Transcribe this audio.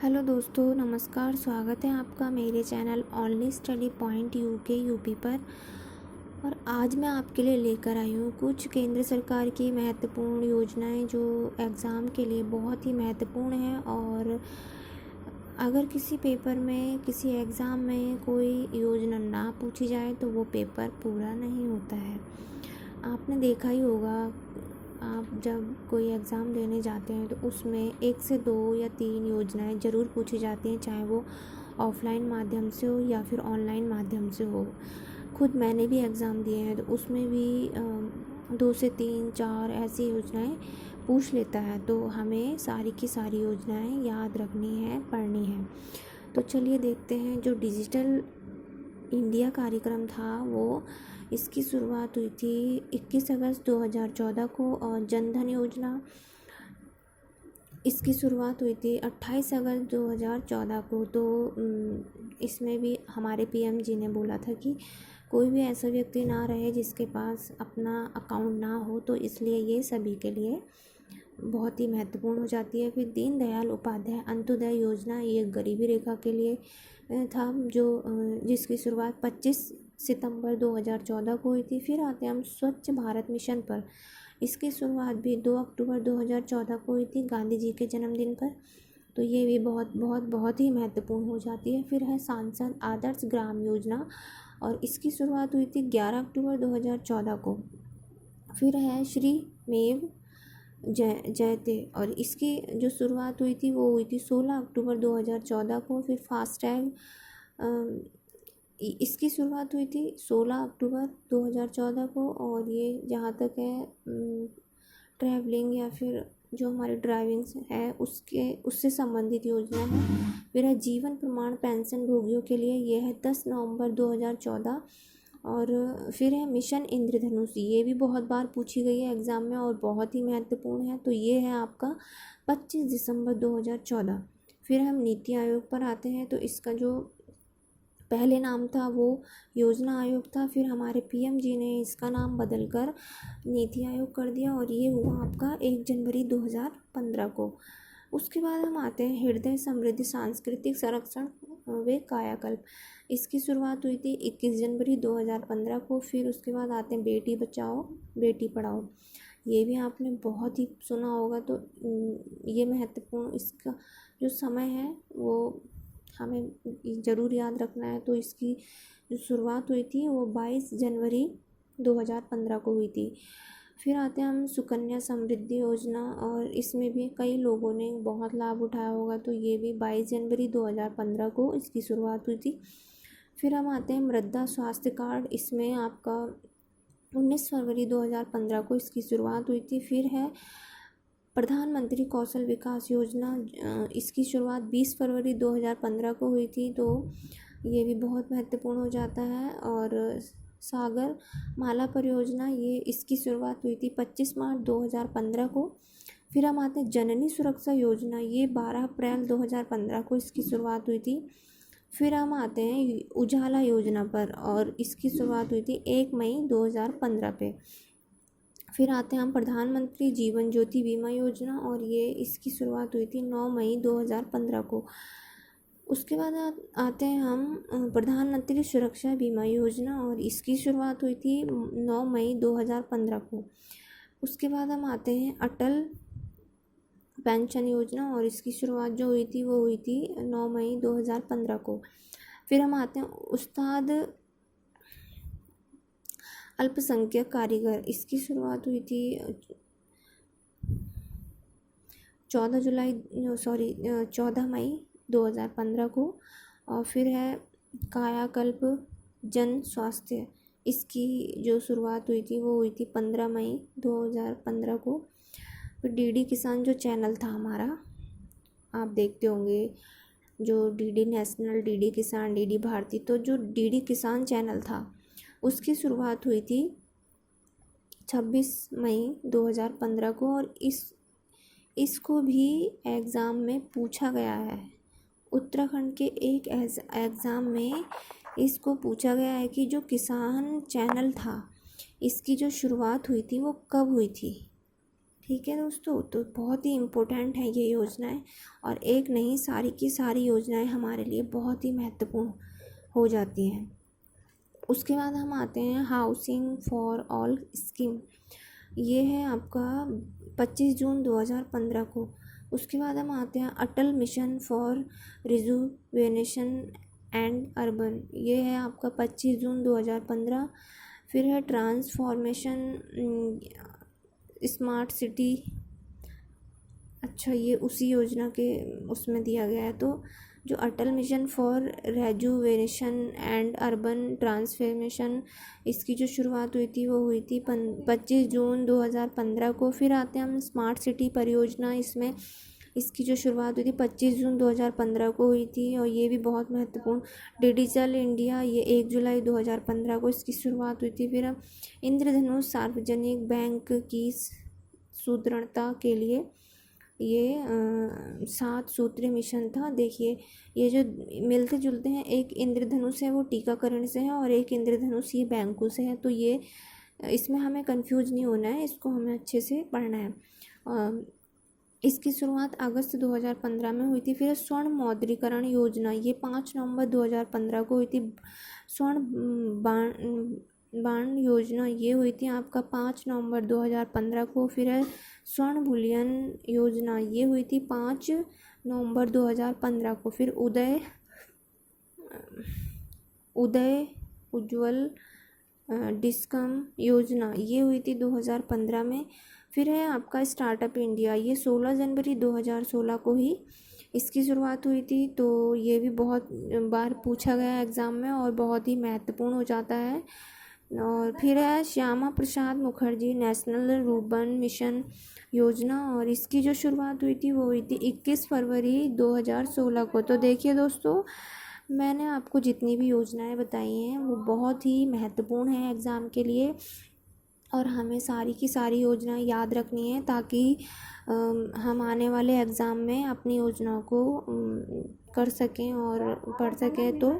Hello दोस्तों, नमस्कार। स्वागत है आपका मेरे channel only study point UK UP पर। और आज मैं आपके लिए लेकर आई हूँ कुछ केंद्र सरकार की महत्वपूर्ण योजनाएं जो एग्ज़ाम के लिए बहुत ही महत्वपूर्ण है। और अगर किसी पेपर में, किसी एग्ज़ाम में कोई योजना ना पूछी जाए तो वो पेपर पूरा नहीं होता है। आपने देखा ही होगा, आप जब कोई एग्ज़ाम देने जाते हैं तो उसमें 1 से 2 या 3 योजनाएं ज़रूर पूछी जाती हैं, चाहे वो ऑफ़लाइन माध्यम से हो या फिर ऑनलाइन माध्यम से हो। खुद मैंने भी एग्ज़ाम दिए हैं तो उसमें भी 2 से 3 4 ऐसी योजनाएं पूछ लेता है, तो हमें सारी की सारी योजनाएं याद रखनी है, पढ़नी है। तो चलिए देखते हैं। जो डिजिटल इंडिया कार्यक्रम था वो इसकी शुरुआत हुई थी 21 अगस्त 2014 को। और जनधन योजना इसकी शुरुआत हुई थी 28 अगस्त 2014 को। तो इसमें भी हमारे पीएम जी ने बोला था कि कोई भी ऐसा व्यक्ति ना रहे जिसके पास अपना अकाउंट ना हो, तो इसलिए ये सभी के लिए बहुत ही महत्वपूर्ण हो जाती है। फिर दीनदयाल उपाध्याय अंत्योदय योजना, ये गरीबी रेखा के लिए था, जिसकी शुरुआत 25 सितंबर 2014 को हुई थी। फिर आते हैं हम स्वच्छ भारत मिशन पर। इसकी शुरुआत भी 2 अक्टूबर 2014 को हुई थी, गांधी जी के जन्मदिन पर। तो ये भी बहुत ही महत्वपूर्ण हो जाती है। फिर है सांसद आदर्श ग्राम योजना, और इसकी शुरुआत हुई थी 11 अक्टूबर 2014 को। फिर है श्री मेव जयते, और इसकी जो शुरुआत हुई थी वो हुई थी 16 अक्टूबर 2014 को। फिर फास्टैग, इसकी शुरुआत हुई थी 16 अक्टूबर 2014 को। और ये जहाँ तक है ट्रैवलिंग या फिर जो हमारी ड्राइविंग है उससे संबंधित योजना है। फिर है जीवन प्रमाण पेंशन भोगियों के लिए, ये है 10 नवंबर 2014। और फिर है मिशन इंद्रधनुष, ये भी बहुत बार पूछी गई है एग्ज़ाम में और बहुत ही महत्वपूर्ण है। तो ये है आपका 25 दिसंबर 2014। फिर हम नीति आयोग पर आते हैं। तो इसका जो पहले नाम था वो योजना आयोग था, फिर हमारे पीएम जी ने इसका नाम बदलकर नीति आयोग कर दिया, और ये हुआ आपका 1 जनवरी 2015 को। उसके बाद हम आते हैं हृदय समृद्धि सांस्कृतिक संरक्षण व कायाकल्प। इसकी शुरुआत हुई थी 21 जनवरी 2015 को। फिर उसके बाद आते हैं बेटी बचाओ बेटी पढ़ाओ, ये भी आपने बहुत ही सुना होगा। तो ये महत्वपूर्ण, इसका जो समय है वो हमें ज़रूर याद रखना है। तो इसकी जो शुरुआत हुई थी वो 22 जनवरी 2015 को हुई थी। फिर आते हैं हम सुकन्या समृद्धि योजना, और इसमें भी कई लोगों ने बहुत लाभ उठाया होगा। तो ये भी 22 जनवरी 2015 को इसकी शुरुआत हुई थी। फिर हम आते हैं मृदा स्वास्थ्य कार्ड, इसमें आपका 19 फरवरी 2015 को इसकी शुरुआत हुई थी। फिर है प्रधानमंत्री कौशल विकास योजना, इसकी शुरुआत 20 फरवरी 2015 को हुई थी। तो ये भी बहुत महत्वपूर्ण हो जाता है। और सागर माला परियोजना, ये इसकी शुरुआत हुई थी 25 मार्च 2015 को। फिर हम आते हैं जननी सुरक्षा योजना, ये 12 अप्रैल 2015 को इसकी शुरुआत हुई थी। फिर हम आते हैं उजाला योजना पर, और इसकी शुरुआत हुई थी 1 मई 2015 पे। फिर आते हैं हम प्रधानमंत्री जीवन ज्योति बीमा योजना, और ये इसकी शुरुआत हुई थी 9 मई 2015 को। उसके बाद आते हैं हम प्रधानमंत्री सुरक्षा बीमा योजना, और इसकी शुरुआत हुई थी 9 मई 2015 को। उसके बाद हम आते हैं अटल पेंशन योजना, और इसकी शुरुआत जो हुई थी वो हुई थी 9 मई 2015 को। फिर हम आते हैं उस्ताद अल्पसंख्यक कारीगर, इसकी शुरुआत हुई थी 14 मई 2015 को। और फिर है कायाकल्प जन स्वास्थ्य, इसकी जो शुरुआत हुई थी वो हुई थी 15 मई 2015 को। फिर डीडी किसान जो चैनल था हमारा, आप देखते होंगे, जो डीडी नेशनल, डीडी किसान, डीडी भारती, तो जो डीडी किसान चैनल था उसकी शुरुआत हुई थी 26 मई 2015 को। और इसको भी एग्ज़ाम में पूछा गया है। उत्तराखंड के एक एग्ज़ाम में इसको पूछा गया है कि जो किसान चैनल था इसकी जो शुरुआत हुई थी वो कब हुई थी। ठीक है दोस्तों, तो बहुत ही इम्पोर्टेंट है ये योजनाएं, और एक नहीं सारी की सारी योजनाएं हमारे लिए बहुत ही महत्वपूर्ण हो जाती हैं। उसके बाद हम आते हैं हाउसिंग फॉर ऑल स्कीम। ये है आपका 25 जून 2015 को। उसके बाद हम आते हैं Atal mission for rejuvenation and urban. ये है आपका 25 जून 2015। फिर है ट्रांसफॉर्मेशन स्मार्ट सिटी। अच्छा, ये उसी योजना के उसमें दिया गया है। तो जो Atal mission for rejuvenation and urban transformation, इसकी जो शुरुआत हुई थी वो हुई थी 25 जून 2015 को। फिर आते हैं हम स्मार्ट सिटी परियोजना। इसमें इसकी जो शुरुआत हुई थी 25 जून 2015 को हुई थी, और ये भी बहुत महत्वपूर्ण। डिजिटल इंडिया, ये 1 जुलाई 2015 को इसकी शुरुआत हुई थी। फिर हम इंद्रधनुष सार्वजनिक बैंक की सुदृढ़ता के लिए, ये 7 सूत्रीय मिशन था। देखिए, ये जो मिलते जुलते हैं, एक इंद्रधनुष है वो टीकाकरण से है, और एक इंद्रधनुष ये बैंकों से है। तो ये इसमें हमें कंफ्यूज नहीं होना है, इसको हमें अच्छे से पढ़ना है। इसकी शुरुआत अगस्त 2015 में हुई थी। फिर स्वर्ण मौद्रीकरण योजना, ये 5 नवंबर 2015 को हुई थी। स्वर्ण बांड योजना, ये हुई थी आपका 5 नवंबर 2015 को। फिर है स्वर्ण बुलियन योजना, ये हुई थी 5 नवंबर 2015 को। फिर उदय उज्ज्वल डिस्कम योजना, ये हुई थी 2015 में। फिर है आपका स्टार्टअप इंडिया, ये 16 जनवरी 2016 को ही इसकी शुरुआत हुई थी। तो ये भी बहुत बार पूछा गया एग्ज़ाम में और बहुत ही महत्वपूर्ण हो जाता है। और फिर है Shyama Prasad Mukherjee national rurban mission योजना, और इसकी जो शुरुआत हुई थी वो हुई थी 21 फरवरी 2016 को। तो देखिए दोस्तों, मैंने आपको जितनी भी योजनाएं बताई हैं वो बहुत ही महत्वपूर्ण हैं एग्ज़ाम के लिए, और हमें सारी की सारी योजनाएं याद रखनी है, ताकि हम आने वाले एग्ज़ाम में अपनी योजनाओं को कर सकें और पढ़ सकें। तो